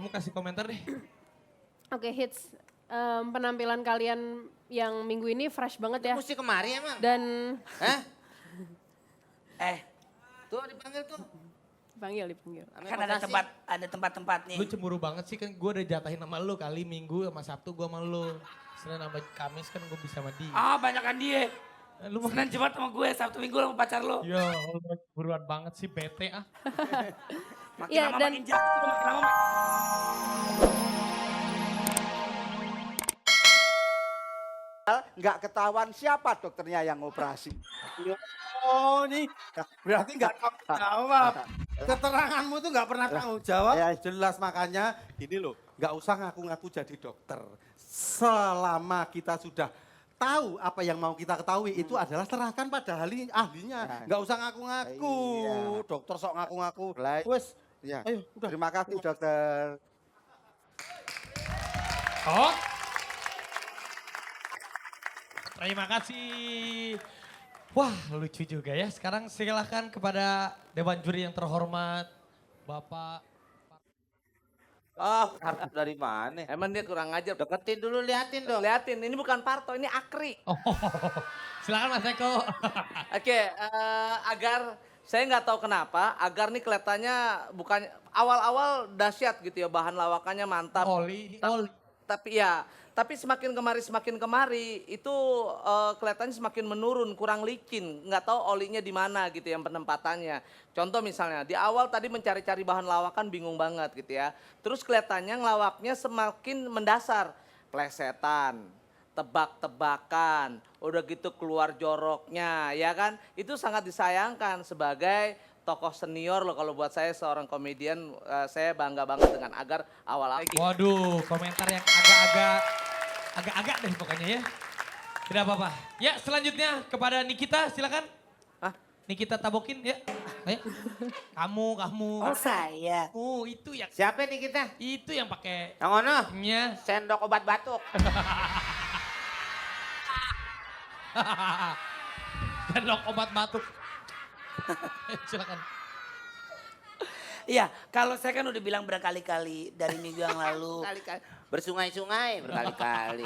kamu kasih komentar deh. Oke, Hits. Penampilan kalian yang minggu ini fresh banget ya. Mesti kemari emang. Dan Hah? Tuh dipanggil tuh. dipanggil. Kan ada tempat-tempat nih. Lu cemburu banget sih kan gue udah jatahin sama lu kali Minggu sama Sabtu gue sama lu. Senin sama Kamis kan gue bisa sama dia. Banyak kan dia. Lu Senin Jumat sama gue, Sabtu Minggu sama pacar lo. Ya Allah, buruan banget sih bete ah. Makin Iya, lama dan- makin jatuh, makin lama Nggak ketahuan siapa dokternya yang operasi. Oh ini berarti nggak tanggung jawab. Keteranganmu tuh nggak pernah tanggung jawab. Ya. Jelas makanya gini loh, nggak usah ngaku-ngaku jadi dokter. Selama kita sudah tahu apa yang mau kita ketahui itu adalah serahkan pada ahlinya. Nggak usah ngaku-ngaku. Iya. Dokter sok ngaku-ngaku. Baik. Wes, Ya. ayo udah. Terima kasih dokter. Oh. Terima kasih. Wah lucu juga ya. Sekarang silakan kepada Dewan Juri yang terhormat. Bapak. Oh, dari mana? Emang dia kurang ajar. Deketin dulu, liatin dong. Liatin, ini bukan Parto, ini Akri. Oh, silakan Mas Eko. Oke, Agar, saya nggak tahu kenapa, Agar nih kelihatannya bukan, awal-awal dahsyat gitu ya, bahan lawakannya mantap. Oli. Tapi semakin kemari itu kelihatannya semakin menurun, kurang licin. Nggak tahu olinya di mana gitu yang penempatannya. Contoh misalnya di awal tadi mencari-cari bahan lawakan bingung banget gitu ya. Terus kelihatannya ngelawaknya semakin mendasar. Plesetan, tebak-tebakan, udah gitu keluar joroknya ya kan. Itu sangat disayangkan sebagai tokoh senior loh kalau buat saya seorang komedian. Saya bangga banget dengan Agar awal-awal. Waduh, komentar yang agak-agak deh pokoknya ya. Tidak apa-apa. Ya, selanjutnya kepada Nikita, silakan. Hah? Nikita Tabokin, ya. Ayo. Kamu. Oh saya. Oh, itu yang Siapa nih kita? itu yang pakai Yang mana? nya. Sendok obat batuk. Sendok obat batuk. Silakan. Iya, kalau saya kan udah bilang berkali-kali dari minggu yang lalu. Berkali-kali. Bersungai-sungai berkali-kali.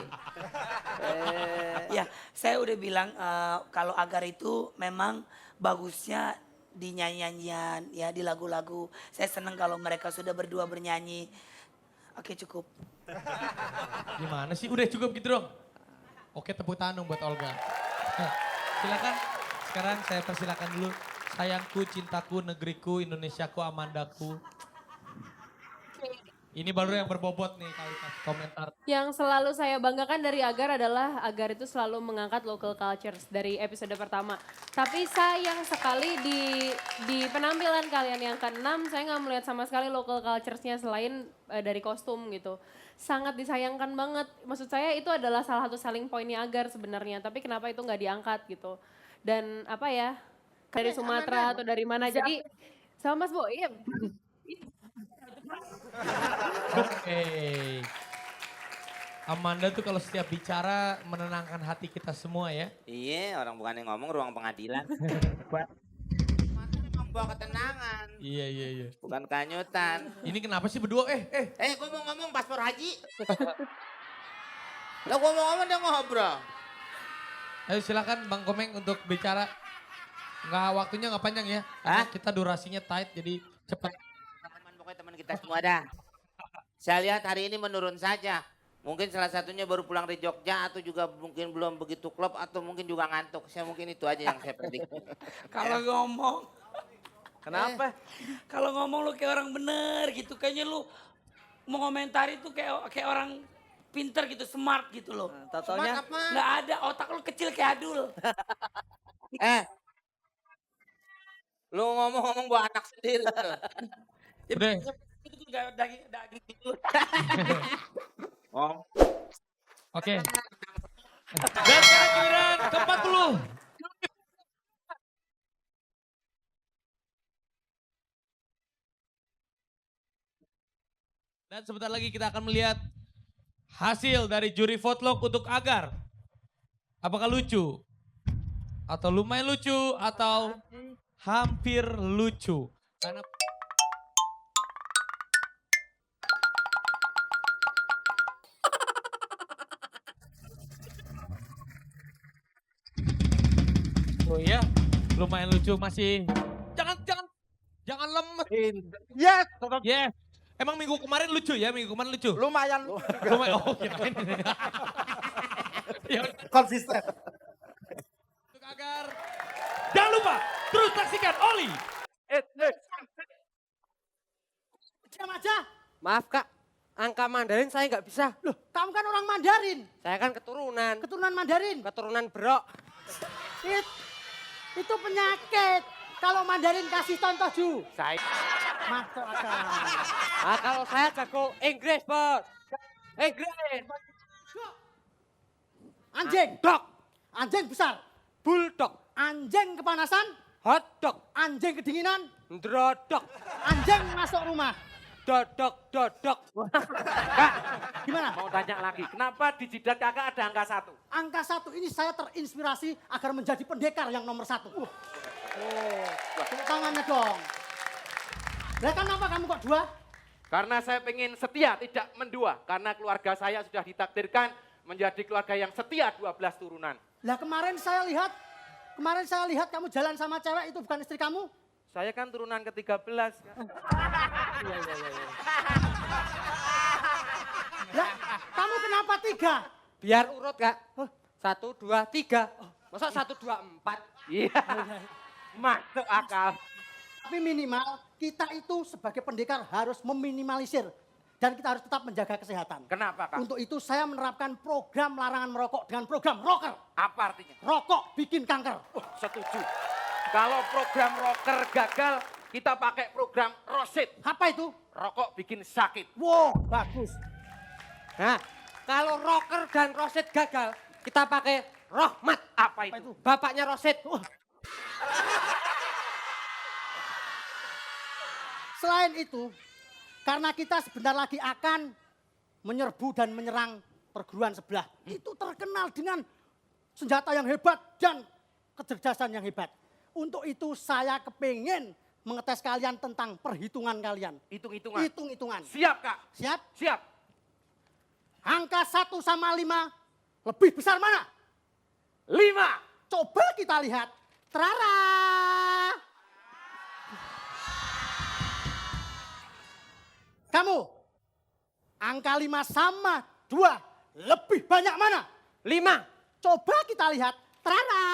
Ya, saya udah bilang kalau Agar itu memang bagusnya di nyanyian ya di lagu-lagu. Saya senang kalau mereka sudah berdua bernyanyi. Oke, cukup. Gimana sih? Udah cukup gitu dong. Oke, tepuk tangan dong buat Olga. Silakan. Sekarang saya persilakan dulu. Sayangku, cintaku, negeriku, Indonesiaku, Amandaku. Ini baru yang berbobot nih kali kasih komentar. Yang selalu saya banggakan dari Agar adalah Agar itu selalu mengangkat local cultures dari episode pertama. Tapi sayang sekali di penampilan kalian yang ke-6 saya nggak melihat sama sekali local cultures-nya selain dari kostum gitu. Sangat disayangkan banget. Maksud saya itu adalah salah satu selling point-nya Agar sebenarnya. Tapi kenapa itu nggak diangkat gitu. Dan apa ya, dari Sumatera atau dari mana. Jadi sama Mas Bo, iya. Oke. Amanda tuh kalau setiap bicara menenangkan hati kita semua ya. Iya, orang bukan yang ngomong ruang pengadilan. Memang bawa ketenangan, Iya. bukan kanyutan. Ini kenapa sih berdua? Gue mau ngomong paspor haji. Lah gue mau ngomong dia ngobrol. Ayo silakan Bang Komeng untuk bicara. Nggak waktunya nggak panjang ya. Hah? Kita durasinya tight jadi cepat. Teman pokoknya teman kita semua dah. Saya lihat hari ini menurun saja. Mungkin salah satunya baru pulang dari Jogja atau juga mungkin belum begitu klop atau mungkin juga ngantuk. Saya mungkin itu aja yang saya prediksi. Kalau ngomong, Kenapa? kalau ngomong lu kayak orang bener gitu. Kayaknya lu mau komentari tuh kayak orang pinter gitu, smart gitu loh. Totonya Apa? Nggak ada, otak lu kecil kayak adul. Lu ngomong-ngomong buat anak sendiri. Udah. Itu tuh daging gitu. Oh. Oke. Dan sekarang giliran ke-40. Dan sebentar lagi kita akan melihat hasil dari juri vote-log untuk Agar. Apakah lucu? Atau lumayan lucu? Atau hampir lucu? Karena Oh iya, lumayan lucu masih. Jangan lemes. Yes, Yes. Emang minggu kemarin lucu ya? Minggu kemarin lucu? lumayan. Lumayan. Oh, kirain. Ya udah, Konsisten. untuk agar. Jangan lupa terus saksikan Oli. Diam aja. Maaf kak, angka Mandarin saya nggak bisa. Loh, kamu kan orang Mandarin. Saya kan keturunan, Keturunan Mandarin. keturunan Brok. Itu penyakit. Kalau Mandarin kasih contoh Ju. Saya, Masuk akal. kalau saya jago Inggris bos. Inggris. Anjing. Dog, Anjing besar. bulldog, Anjing kepanasan. hot dog, Anjing kedinginan. drodok, Anjing masuk rumah. dodok, dodok. Gimana? Mau tanya lagi, kenapa di jidat kakak ada angka 1? Angka 1 ini saya terinspirasi agar menjadi pendekar yang nomor 1. Tepuk tangannya dong. Lah kenapa kamu kok 2? Karena saya pengen setia, tidak mendua. Karena keluarga saya sudah ditakdirkan menjadi keluarga yang setia 12 turunan. Lah kemarin saya lihat kamu jalan sama cewek itu bukan istri kamu? Saya kan turunan ke-13. Lah kamu kenapa 3? Biar urut kak. 1, 2, 3. Masa 1, 2, 4? Iya, masuk akal. Tapi minimal kita itu sebagai pendekar harus meminimalisir. Dan kita harus tetap menjaga kesehatan. Kenapa kak? Untuk itu saya menerapkan program larangan merokok dengan program rocker. Apa artinya? Rokok bikin kanker. Setuju. Kalau program rocker gagal, kita pakai program rosit. Apa itu? Rokok bikin sakit. Wow, bagus. Nah, kalau rocker dan roset gagal, kita pakai Rohmat. Apa itu? Bapaknya Roset. Selain itu, karena kita sebentar lagi akan menyerbu dan menyerang perguruan sebelah. Itu terkenal dengan senjata yang hebat dan kecerdasan yang hebat. Untuk itu saya kepingin mengetes kalian tentang perhitungan kalian. Hitung-hitungan. Hitung-hitungan. Siap kak. Siap? Siap. Angka 1 sama 5 lebih besar mana? 5. Coba kita lihat. Trara. Kamu, angka 5 sama 2 lebih banyak mana? 5. Coba kita lihat. Trara.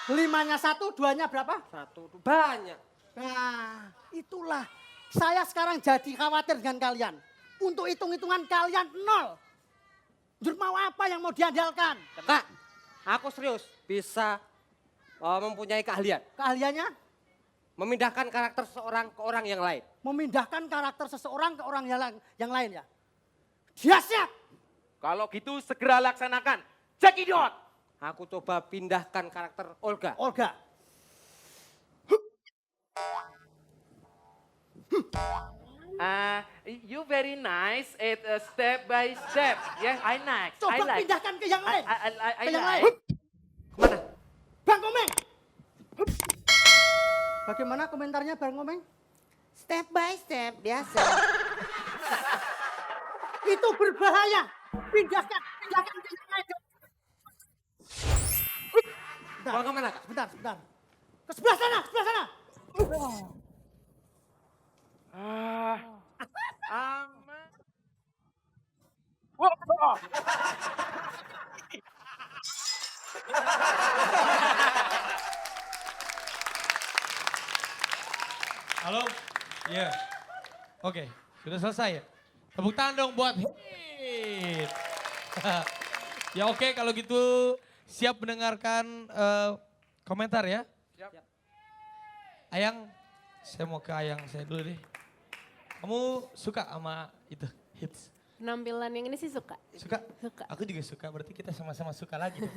5-nya 1, 2-nya berapa? 1, banyak. Nah, itulah. Saya sekarang jadi khawatir dengan kalian. Untuk hitung-hitungan kalian 0. Jur mau apa yang mau diandalkan? Kak, aku serius bisa mempunyai keahlian. Keahliannya? Memindahkan karakter seseorang ke orang yang lain. Memindahkan karakter seseorang ke orang yang lain ya. Dia siap. Kalau gitu segera laksanakan. Cekidot. Aku coba pindahkan karakter Olga. Olga. You very nice at step by step. Yeah, I like. Coba I like. pindahkan ke yang lain. I Ke yang like. lain. Kemana? Bang Komeng. Bagaimana komentarnya Bang Komeng? Step by step, biasa. Itu berbahaya. Pindahkan ke yang lain. Mau kemana kak? Sebentar. Ke sebelah sana. Aman. Halo? Iya. Oke, sudah selesai ya? Tepuk tangan dong buat Hit. Ya oke, kalau gitu siap mendengarkan komentar ya? Siap. Ayang, saya mau ke Ayang saya dulu deh. Kamu suka sama itu, Hits? Penampilan yang ini sih suka. Suka? Suka. Aku juga suka, berarti kita sama-sama suka lagi dong.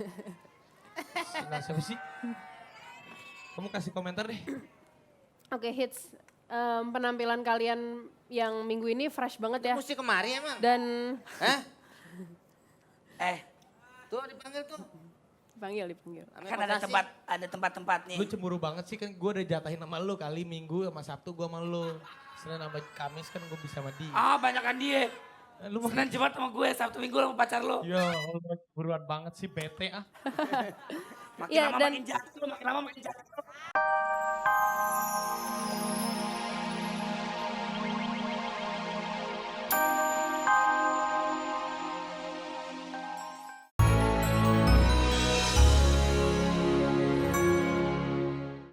Nah, siapa sih? Kamu kasih komentar deh. Oke, Hits. Penampilan kalian yang minggu ini fresh banget ya. Mesti kemari emang. Dan Hah? Eh, Tuh dipanggil tuh. dipanggil. Ame kan kondasi. ada tempat-tempatnya. Lu cemburu banget sih, kan gue udah jatahin sama lu kali Minggu sama Sabtu gue sama lu. Senin sama Kamis kan gue bisa sama dia. Ah, banyak kan dia. Lu mau Senin Jumat sama gue, Sabtu Minggu sama pacar lo. Ya Allah, buruan banget sih bete ah. Makin Iya, lama dan- makin jatuh, makin lama makin jatuh.